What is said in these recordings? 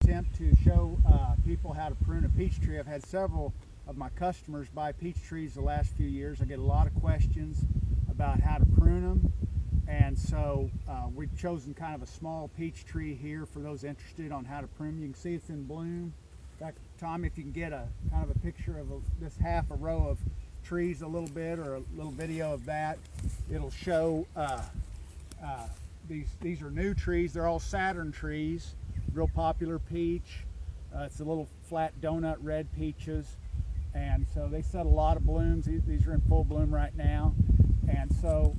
attempt to show people how to prune a peach tree. I've had several of my customers buy peach trees the last few years. I get a lot of questions about how to prune them, and so we've chosen kind of a small peach tree here for those interested on how to prune. You can see it's in bloom. In fact, Tom, if you can get a kind of a picture of this half a row of trees a little bit, or a little video of that, it'll show these are new trees. They're all Saturn trees, real popular peach. It's a little flat donut red peaches, and so they set a lot of blooms. These are in full bloom right now, and so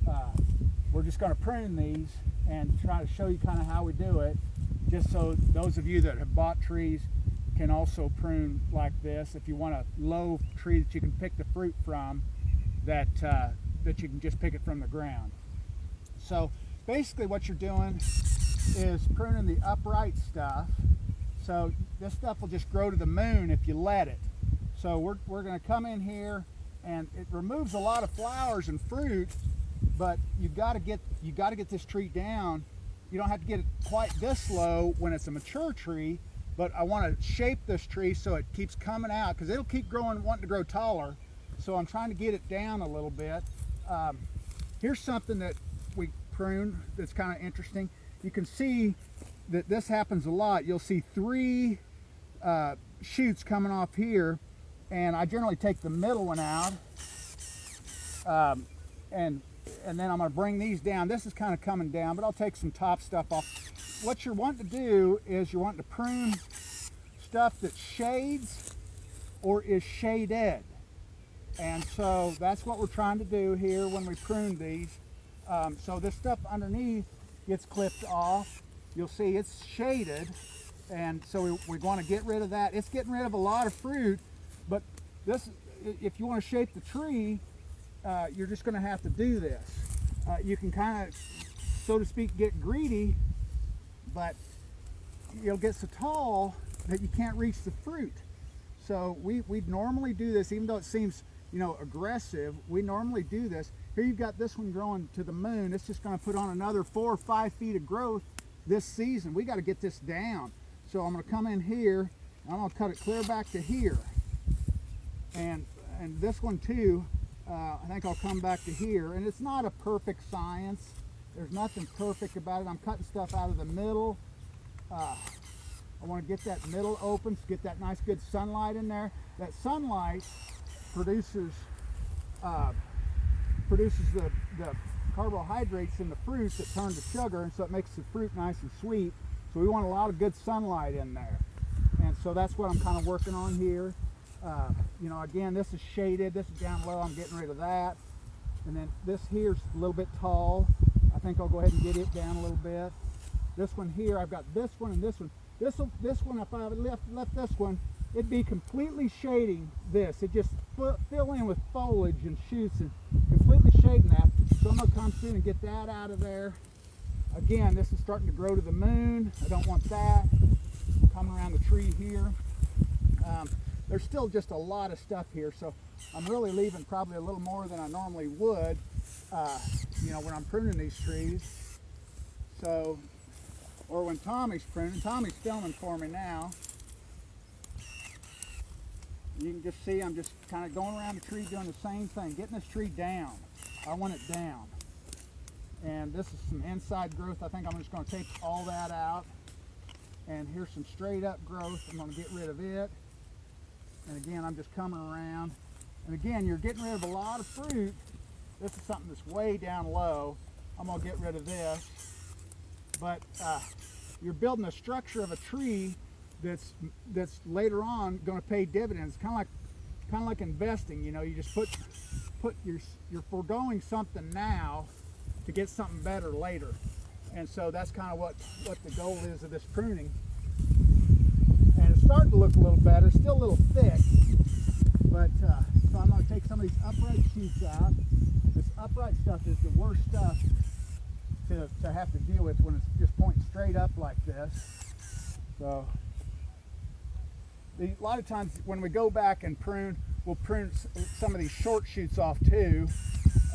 we're just going to prune these and try to show you kind of how we do it, just so those of you that have bought trees can also prune like this. If you want a low tree that you can pick the fruit from, that you can just pick it from the ground. So basically what you're doing is pruning the upright stuff. So this stuff will just grow to the moon if you let it. So we're going to come in here, and it removes a lot of flowers and fruit, but you got to get this tree down. You don't have to get it quite this low when it's a mature tree, but I want to shape this tree so it keeps coming out, because it'll keep growing, wanting to grow taller. So I'm trying to get it down a little bit. Here's something that we prune that's kind of interesting. You can see that this happens a lot. You'll see 3 shoots coming off here, and I generally take the middle one out, and then I'm going to bring these down. This is kind of coming down, but I'll take some top stuff off. What you're wanting to do is you're wanting to prune stuff that shades or is shaded, and so that's what we're trying to do here when we prune these. So this stuff underneath gets clipped off. You'll see it's shaded, and so we want to get rid of that. It's getting rid of a lot of fruit, but this, if you want to shape the tree, you're just going to have to do this. You can kind of, so to speak, get greedy, but you'll get so tall that you can't reach the fruit. So we normally do this, even though it seems, aggressive. We normally do this. Here you've got this one growing to the moon. It's just going to put on another 4 or 5 feet of growth this season. We got to get this down. So I'm going to come in here, and I'm going to cut it clear back to here. And this one too, I think I'll come back to here. And it's not a perfect science. There's nothing perfect about it. I'm cutting stuff out of the middle. I want to get that middle open, to get that nice good sunlight in there. That sunlight produces the carbohydrates in the fruit that turn to sugar, and so it makes the fruit nice and sweet. So we want a lot of good sunlight in there, and so that's what I'm kind of working on here. Again, this is shaded, this is down low, I'm getting rid of that. And then this here's a little bit tall. I think I'll go ahead and get it down a little bit. This one here, I've got this one and this one. This one, if I left this one, it'd be completely shading this. It just fill in with foliage and shoots and completely shading that. So I'm going to come through and get that out of there. Again, this is starting to grow to the moon. I don't want that. Coming around the tree here. There's still just a lot of stuff here, so I'm really leaving probably a little more than I normally would, when I'm pruning these trees. So, or when Tommy's pruning. Tommy's filming for me now. You can just see I'm just kind of going around the tree doing the same thing, getting this tree down. I want it down. And this is some inside growth. I think I'm just going to take all that out. And here's some straight up growth. I'm going to get rid of it. And again, I'm just coming around. And again, you're getting rid of a lot of fruit. This is something that's way down low. I'm going to get rid of this. But you're building a structure of a tree that's later on going to pay dividends. Kind of like investing. You just you're foregoing something now to get something better later. And so that's kind of what the goal is of this pruning. And it's starting to look a little better, still a little thick, but so I'm going to take some of these upright shoots out. This upright stuff is the worst stuff to have to deal with when it's just pointing straight up like this. So a lot of times when we go back and prune, we'll prune some of these short shoots off too.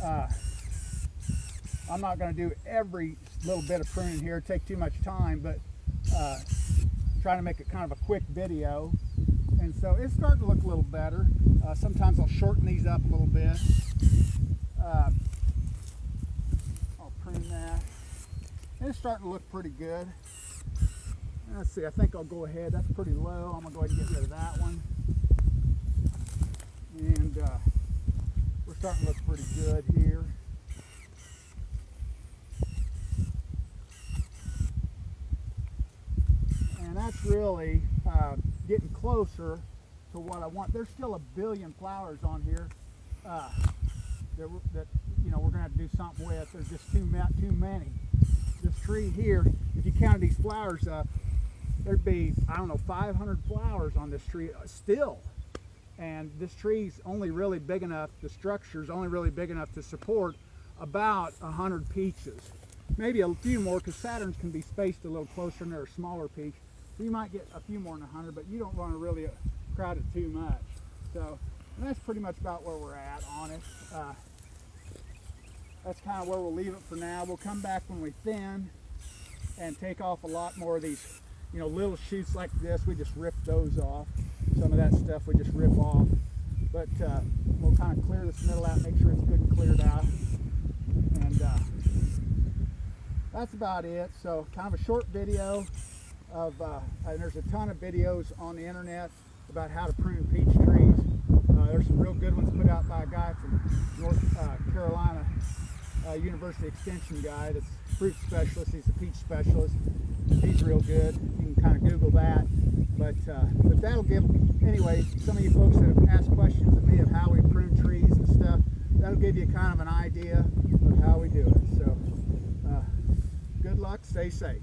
I'm not going to do every little bit of pruning here, it'd take too much time, but trying to make it kind of a quick video. And so it's starting to look a little better. Sometimes I'll shorten these up a little bit. I'll prune that. And it's starting to look pretty good. Let's see, I think I'll go ahead. That's pretty low. I'm going to go ahead and get rid of that one. And we're starting to look pretty good here. And that's really getting closer to what I want. There's still a billion flowers on here that you know, we're going to have to do something with. There's just too many. This tree here, if you counted these flowers up, there'd be, I don't know, 500 flowers on this tree still. And this tree's only really big enough, the structure's only really big enough to support about 100 peaches. Maybe a few more, because Saturns can be spaced a little closer and they're a smaller peach. So you might get a few more than 100, but you don't want to really crowd it too much. So that's pretty much about where we're at on it. That's kind of where we'll leave it for now. We'll come back when we thin and take off a lot more of these, you know, little shoots like this. We just rip those off. Some of that stuff we just rip off. But we'll kind of clear this middle out, make sure it's good and cleared out. And that's about it. So kind of a short video of, and there's a ton of videos on the internet about how to prune peach trees. There's some real good ones put out by a guy from North Carolina University Extension guy that's a fruit specialist. He's a peach specialist. He's real good. You can kind of Google that. But that'll give, anyway, some of you folks that have asked questions of me of how we prune trees and stuff, that'll give you kind of an idea of how we do it. So good luck, stay safe.